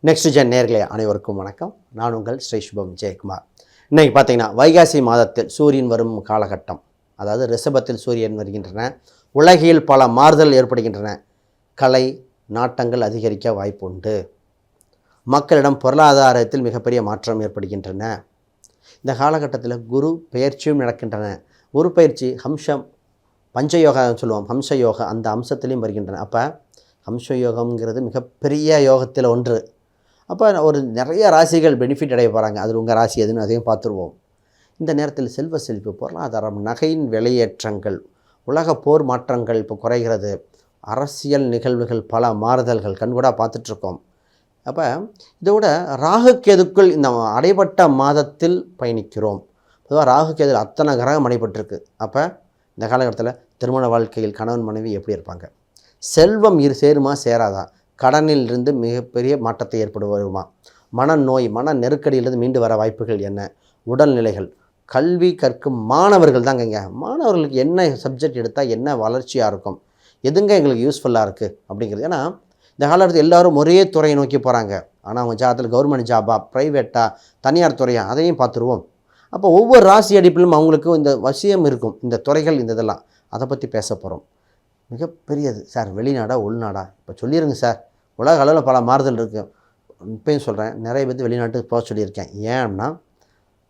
Next gen நேயர்களே அனைவருக்கும் வணக்கம். நான் உங்கள் ஸ்ரீ சுபம் ஜெயக்குமார். இன்றைக்கி பார்த்தீங்கன்னா வைகாசி மாதத்தில் சூரியன் வரும் காலகட்டம், அதாவது ரிஷபத்தில் சூரியன் வருகின்றன. உலகில் பல மாறுதல் ஏற்படுகின்றன. கலை நாட்டங்கள் அதிகரிக்க வாய்ப்புண்டு. மக்களிடம் பொருளாதாரத்தில் மிகப்பெரிய மாற்றம் ஏற்படுகின்றன. இந்த காலகட்டத்தில் குரு பெயர்ச்சியும் நடக்கின்றன. குரு பயிற்சி ஹம்சம் பஞ்சயோகா சொல்லுவோம், ஹம்ச யோகா அந்த அம்சத்திலையும் வருகின்றன. அப்போ ஹம்ச யோகம்ங்கிறது மிகப்பெரிய யோகத்தில் ஒன்று. அப்போ ஒரு நிறைய ராசிகள் பெனிஃபிட் அடைய போகிறாங்க. அதில் உங்கள் ராசி எதுன்னு அதையும் பார்த்துருவோம். இந்த நேரத்தில் செல்வ செழிப்பு, பொருளாதாரம், நகையின் விலையேற்றங்கள், உலக போர் மாற்றங்கள் இப்போ குறைகிறது. அரசியல் நிகழ்வுகள் பல மாறுதல்கள் கண்கூடாக பார்த்துட்ருக்கோம். அப்போ இதோட ராகு கேதுக்குள் இந்த அடைபட்ட மாதத்தில் பயணிக்கிறோம். பொதுவாக ராகு கேது அத்தனை கிரகம் அடைபட்டிருக்கு. அப்போ இந்த காலகட்டத்தில் திருமண வாழ்க்கையில் கணவன் மனைவி எப்படி இருப்பாங்க? செல்வம் சேருமா சேராதா? கடனில் இருந்து மிகப்பெரிய மாற்றத்தை ஏற்படுமா? மனநோய், மன நெருக்கடியிலிருந்து மீண்டு வர வாய்ப்புகள் என்ன? உடல்நிலைகள், கல்வி கற்கும் மாணவர்கள் தாங்க. மாணவர்களுக்கு என்ன சப்ஜெக்ட் எடுத்தால் என்ன வளர்ச்சியாக இருக்கும், எதுங்க எங்களுக்கு யூஸ்ஃபுல்லாக இருக்குது அப்படிங்கிறது. ஏன்னா இந்த காலத்தில் எல்லோரும் ஒரே துறையை நோக்கி போகிறாங்க. ஆனால் அவங்க ஜாதத்தில் கவர்மெண்ட் ஜாபா, ப்ரைவேட்டாக, தனியார் துறையா, அதையும் பார்த்துருவோம். அப்போ ஒவ்வொரு ராசி அடிப்பிலும் அவங்களுக்கு இந்த வசியம் இருக்கும், இந்த துறைகள், இந்த இதெல்லாம் அதை பற்றி பேச போகிறோம். மிகப்பெரியது சார். வெளிநாடா உள்நாடா இப்போ சொல்லிடுங்க சார். உலக அளவில் பல மாறுதல் இருக்குது. இப்போயும் சொல்கிறேன், நிறைய பேர் வெளிநாட்டுக்கு போக சொல்லியிருக்கேன். ஏன்னா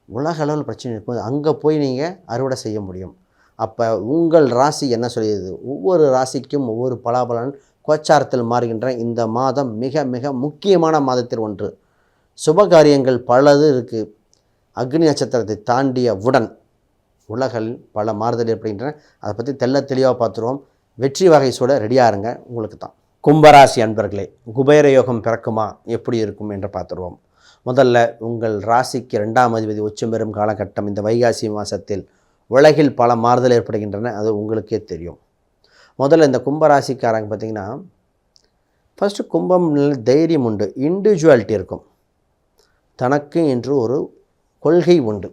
உலக அளவில் பிரச்சனை இருக்கும்போது அங்கே போய் நீங்கள் அறுவடை செய்ய முடியும். அப்போ உங்கள் ராசி என்ன சொல்லிடுது? ஒவ்வொரு ராசிக்கும் ஒவ்வொரு பலாபலன் கோச்சாரத்தில் மாறுகின்ற இந்த மாதம் மிக மிக முக்கியமான மாதத்தில் ஒன்று. சுபகாரியங்கள் பலது இருக்குது. அக்னி நட்சத்திரத்தை தாண்டியவுடன் உலகில் பல மாறுதல் ஏற்படுகின்றன. அதை பற்றி தெளிவாக பார்த்துருவோம். வெற்றி வகை சூட ரெடியாக இருங்க. உங்களுக்கு தான். கும்பராசி அன்பர்களே, குபேர யோகம் பிறக்குமா, எப்படி இருக்கும் என்று பார்த்துருவோம். முதல்ல உங்கள் ராசிக்கு 2ஆம் அதிபதி உச்சம் பெறும் காலகட்டம் இந்த வைகாசி மாதத்தில் உலகில் பல மாறுதல் ஏற்படுகின்றன. அது உங்களுக்கே தெரியும். முதல்ல இந்த கும்பராசிக்காரங்க பார்த்திங்கன்னா, ஃபஸ்ட்டு கும்பம் தைரியம் உண்டு, இண்டிவிஜுவாலிட்டி இருக்கும். தனக்கு என்று ஒரு கொள்கை உண்டு.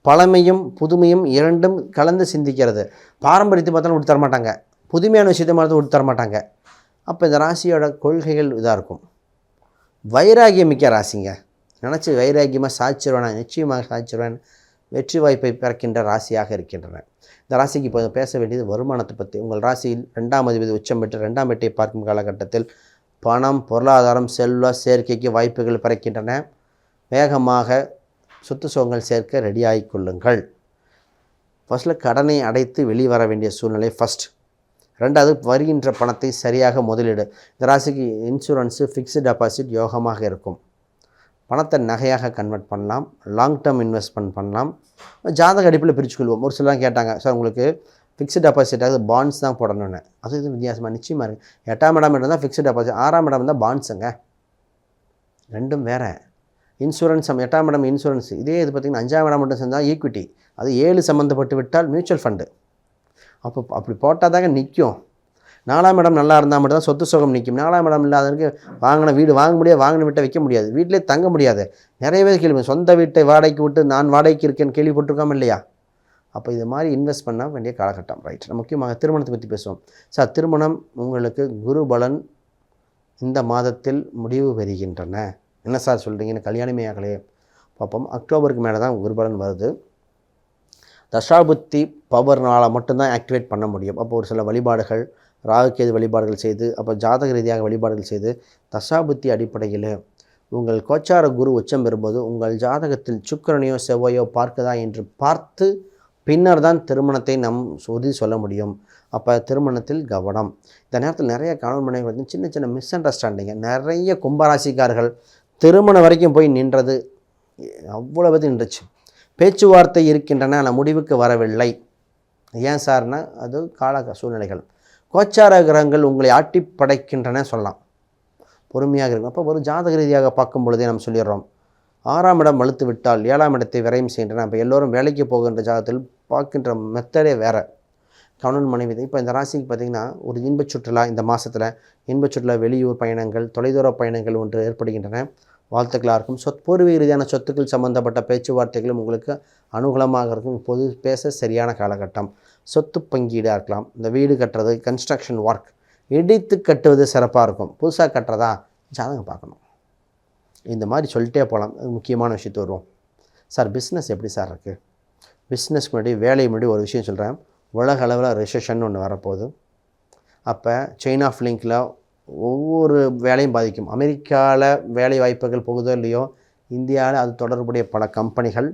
பழமையும் புதுமையும் இரண்டும் கலந்து சிந்திக்கிறது. பாரம்பரியத்தை பார்த்தாலும் விட்டு தரமாட்டாங்க, புதுமையான விஷயத்தை பார்த்து விட்டு தரமாட்டாங்க. அப்போ இந்த ராசியோட கொள்கைகள் இதாக இருக்கும். வைராகியம் மிக்க ராசிங்க. நினச்சி வைராகியமாக சாய்ச்சிருவேன், நிச்சயமாக சாய்ச்சிருவேன். வெற்றி வாய்ப்பை பிறக்கின்ற ராசியாக இருக்கின்றன. இந்த ராசிக்கு இப்போ பேச வேண்டியது வருமானத்தை பற்றி. உங்கள் ராசியில் 2ஆம் அதிபதி உச்சம் பெற்று 2ஆம் வீட்டை பார்க்கும் காலகட்டத்தில் பணம், பொருளாதாரம், செல்வ சேர்க்கைக்கு வாய்ப்புகள் பிறக்கின்றன. வேகமாக சொத்து சுகங்கள் சேர்க்க ரெடியாகி கொள்ளுங்கள். ஃபஸ்ட்டில் கடனை அடைத்து வெளிவர வேண்டிய சூழ்நிலை ஃபஸ்ட். ரெண்டாவது, வருகின்ற பணத்தை சரியாக முதலீடு. இந்த ராசிக்கு இன்சூரன்ஸு, ஃபிக்ஸ்டு டெபாசிட் யோகமாக இருக்கும். பணத்தை நகையாக கன்வெர்ட் பண்ணலாம், லாங் டேர்ம் இன்வெஸ்ட்மெண்ட் பண்ணலாம். ஜாதக அடிப்பில் பிரிச்சுக்கொள்வோம். ஒரு சிலலாம் கேட்டாங்க, சார் உங்களுக்கு ஃபிக்ஸ்டு டெபாசிட்டாக பாண்ட்ஸ் தான் போடணும்னு. அது இது வித்தியாசமாக நிச்சயமாக இருக்குது. 8ஆம் இடம் இருந்தால் ஃபிக்ஸ்டு டெபாசிட், 6ஆம் இடம் இருந்தால் பாண்ட்ஸுங்க. ரெண்டும் வேறு. இன்சூரன்ஸ் 8ஆம் இடம் இன்சூரன்ஸ். இதே இது பார்த்திங்கன்னா 5ஆம் இடம் மட்டும் செஞ்சால் ஈக்விட்டி. அது 7 சம்மந்தப்பட்டு விட்டால் மியூச்சுவல் ஃபண்டு. அப்போ அப்படி போட்டால் தாங்க நிற்கும். 4ஆம் இடம் நல்லா இருந்தால் மட்டும் தான் சொத்து சுகம் நிற்கும். 4ஆம் இடம் இல்லாதவருக்கு வாங்கின வீடு வாங்க முடியாது, வாங்கின வீட்டை வைக்க முடியாது, வீட்டிலே தங்க முடியாது. நிறைய பேர் கேள்வி, சொந்த வீட்டை வாடகைக்கு விட்டு நான் வாடகைக்கு இருக்கேன்னு கேள்விப்பட்டிருக்காமல் இல்லையா? அப்போ இது மாதிரி இன்வெஸ்ட் பண்ண வேண்டிய காலகட்டம். ரைட். முக்கியமாக திருமணத்தை பற்றி பேசுவோம். சார், திருமணம் உங்களுக்கு குரு பலன் இந்த மாதத்தில் முடிவு பெறுகின்றன. என்ன சார் சொல்கிறீங்கன்னு, கல்யாணமே ஆகலையே பார்ப்போம். அக்டோபருக்கு மேலே தான் குருபலன் வருது. தசாபுத்தி பவர்னால் மட்டும்தான் ஆக்டிவேட் பண்ண முடியும். அப்போ ஒரு சில வழிபாடுகள், ராகுகேது வழிபாடுகள் செய்து, அப்போ ஜாதக ரீதியாக வழிபாடுகள் செய்து, தசாபுத்தி அடிப்படையில் உங்கள் கோச்சார குரு உச்சம் பெறும்போது உங்கள் ஜாதகத்தில் சுக்கிரனையோ செவ்வாயோ பார்க்குதா என்று பார்த்து பின்னர் தான் திருமணத்தை உறுதி சொல்ல முடியும். அப்போ திருமணத்தில் கவனம். இந்த நேரத்தில் நிறைய கணவன் மனைவி சின்ன சின்ன மிஸ் அண்டர்ஸ்டாண்டிங்க. நிறைய கும்பராசிக்காரர்கள் திருமணம் வரைக்கும் போய் நின்றது அவ்வளவு நின்றுச்சு. பேச்சுவார்த்தை இருக்கின்றன, ஆனால் முடிவுக்கு வரவில்லை. ஏன் சார்னா அது கால சூழ்நிலைகள். கோச்சார கிரகங்கள் உங்களை ஆட்டி படைக்கின்றன சொல்லலாம். பொறுமையாக இருக்கும். அப்போ ஒரு ஜாதக ரீதியாக பார்க்கும் பொழுதே நம்ம சொல்லிடுறோம், 6ஆம் இடம் வலுத்து விட்டால் 7ஆம் இடத்தை விரையும் செய்கின்றன. அப்போ எல்லோரும் வேலைக்கு போகின்ற ஜாதகத்தில் பார்க்கின்ற மெத்தடே வேறு. கணவன் மனைவி. இப்போ இந்த ராசிக்கு பார்த்திங்கன்னா ஒரு இன்பச் சுற்றுலா, இந்த மாதத்தில் இன்பச் சுற்றுலா, வெளியூர் பயணங்கள், தொலைதூர பயணங்கள் ஒன்று ஏற்படுகின்றன. வாழ்த்துக்களாக இருக்கும். பூர்வீக ரீதியான சொத்துக்கள் சம்பந்தப்பட்ட பேச்சுவார்த்தைகளும் உங்களுக்கு அனுகூலமாக இருக்கும். இப்போது பேச சரியான காலகட்டம். சொத்து பங்கீடாக இருக்கலாம். இந்த வீடு கட்டுறது, கன்ஸ்ட்ரக்ஷன் ஒர்க், இடித்து கட்டுவது சிறப்பாக இருக்கும். புதுசாக கட்டுறதா ஜாதகம் பார்க்கணும். இந்த மாதிரி சொல்லிட்டே போகலாம். முக்கியமான விஷயத்து வருவோம். சார் பிஸ்னஸ் எப்படி சார் இருக்குது? பிஸ்னஸ்க்கு முன்னாடி முன்னாடி ஒரு விஷயம் சொல்கிறேன். உலக அளவில் ரிசெஷன் ஒன்று வரப்போகுது. அப்போ செயின் ஆஃப் லிங்கில் ஒவ்வொரு வேலையும் பாதிக்கும். அமெரிக்காவில் வேலை வாய்ப்புகள் போகுதோ இல்லையோ, இந்தியாவில் அது தொடர்புடைய பல கம்பெனிகள்,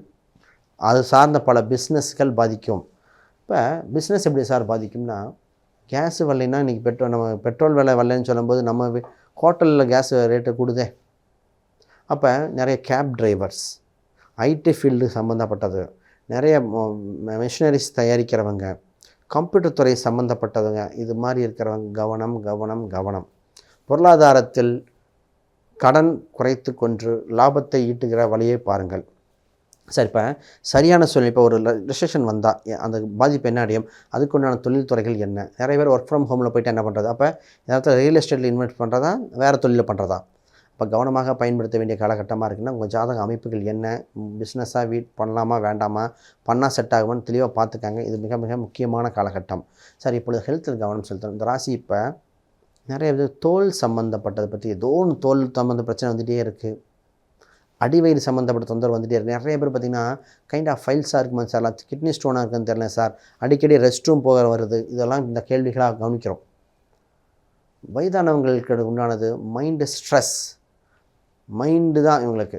அது சார்ந்த பல பிஸ்னஸ்கள் பாதிக்கும். இப்போ பிஸ்னஸ் எப்படி சார் பாதிக்கும்னா, கேஸு வரலைன்னா இன்றைக்கி நம்ம பெட்ரோல் விலை வரலைன்னு சொல்லும்போது நம்ம ஹோட்டலில் கேஸ் ரேட்டு கூடுதே. அப்போ நிறைய கேப் டிரைவர்ஸ், ஐடி ஃபீல்டு சம்மந்தப்பட்டது, நிறைய மிஷினரிஸ் தயாரிக்கிறவங்க, கம்ப்யூட்டர் துறை சம்மந்தப்பட்டவங்க, இது மாதிரி இருக்கிறவங்க கவனம் கவனம் கவனம். பொருளாதாரத்தில் கடன் குறைத்து கொண்டு லாபத்தை ஈட்டுகிற வழியை பாருங்கள். சார் இப்போ சரியான சூழ்நிலை, இப்போ ஒரு ரிசெஷன் வந்தால் அந்த பாதிப்பு என்ன அடையும், அதுக்குண்டான தொழில் துறைகள் என்ன? நிறைய பேர் ஒர்க் ஃப்ரம் ஹோமில் போய்ட்டு என்ன பண்ணுறது? அப்போ ஏதாவது ரியல் எஸ்டேட்டில் இன்வெஸ்ட் பண்ணுறதா, வேறு தொழிலில் பண்ணுறதா? இப்போ கவனமாக பயன்படுத்த வேண்டிய காலகட்டமாக இருக்குன்னா, உங்கள் ஜாதக அமைப்புகள் என்ன, பிஸ்னஸாக பண்ணலாமா வேண்டாமா, பண்ணால் செட் ஆகுமான்னு தெளிவாக பார்த்துக்காங்க. இது மிக மிக முக்கியமான காலகட்டம். சார் இப்பொழுது ஹெல்த்தில் கவனம் செலுத்தணும். இந்த ராசி இப்போ நிறைய தோல் சம்மந்தப்பட்டதை பற்றி ஏதோ ஒன்று தோல் சம்மந்த பிரச்சனை வந்துகிட்டே இருக்குது. அடிவயிறு சம்மந்தப்பட்ட தொந்தரவு வந்துகிட்டே இருக்குது. நிறைய பேர் பார்த்திங்கன்னா கைண்ட் ஆஃப் ஃபைல்ஸாக இருக்குமா சார், கிட்னி ஸ்டோனாக இருக்குன்னு தெரியல சார், அடிக்கடி ரெஸ்ட் ரூம் போக வருது. இதெல்லாம் இந்த கேள்விகளாக கவனிக்கிறோம். வயதானவங்களுக்கு உண்டானது மைண்டு ஸ்ட்ரெஸ், மைண்டு தான் இவங்களுக்கு.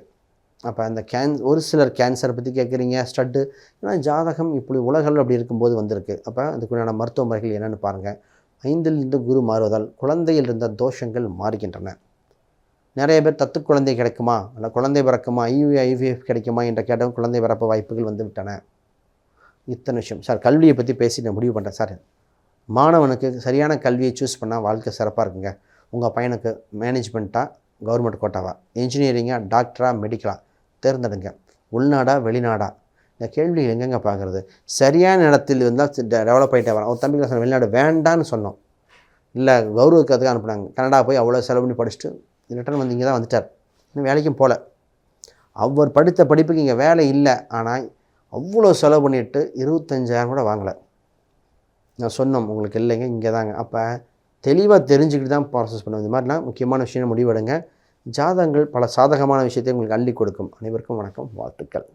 அப்போ அந்த ஒரு சிலர் கேன்சரை பற்றி கேட்குறீங்க, ஸ்டட்டு, ஏன்னா ஜாதகம் இப்படி உலகில் அப்படி இருக்கும்போது வந்திருக்கு. அப்போ அதுக்குண்டான மருத்துவ முறைகள் என்னென்னு பாருங்கள். 5லிருந்து குரு மாறுவதால் குழந்தையில் இருந்த தோஷங்கள் மாறுகின்றன. நிறைய பேர் தத்து குழந்தை கிடைக்குமா, இல்லை குழந்தை பிறக்குமா, ஐவிஎஃப் கிடைக்குமா என்ற கேட்டவங்க குழந்தை பிறப்பு வாய்ப்புகள் வந்து விட்டன. இத்தனை விஷயம் சார். கல்வியை பற்றி பேசி நான் முடிவு பண்ணுறேன் சார். மாணவனுக்கு சரியான கல்வியை சூஸ் பண்ணால் வாழ்க்கை சிறப்பாக இருக்குங்க. உங்கள் பையனுக்கு மேனேஜ்மெண்ட்டாக, கவர்மெண்ட் கோட்டாவா, இன்ஜினியரிங்காக, டாக்டரா, மெடிக்கலா தேர்ந்தெடுங்க. உள்நாடா வெளிநாடா? இந்த கேள்வி எங்கெங்கே பார்க்குறது? சரியான இடத்தில் இருந்தால் டெவலப் ஆகிட்டே வரோம். ஒரு தம்பிக்கு சொன்ன வெளிநாடு வேண்டான்னு சொன்னோம், இல்லை கௌரவத்துக்காக அனுப்புனாங்க. கனடா போய் அவ்வளோ செலவு பண்ணி படிச்சுட்டு ரிட்டர்ன் வந்து இங்கே தான் வந்துட்டார். இன்னும் வேலைக்கும் போகல. அவர் படித்த படிப்புக்கு இங்கே வேலை இல்லை. ஆனால் அவ்வளோ செலவு பண்ணிவிட்டு 25,000 கூட வாங்கலை. நான் சொன்னோம் உங்களுக்கு இல்லைங்க, இங்கே தாங்க. அப்போ தெளிவாக தெரிஞ்சுக்கிட்டு தான் ப்ராசஸ் பண்ணுவோம். இந்த மாதிரிலாம் முக்கியமான விஷயம் முடிவெடுங்க. ஜாதகங்கள் பல சாதகமான விஷயத்தை உங்களுக்கு அள்ளி கொடுக்கும். அனைவருக்கும் வணக்கம், வாழ்த்துக்கள்.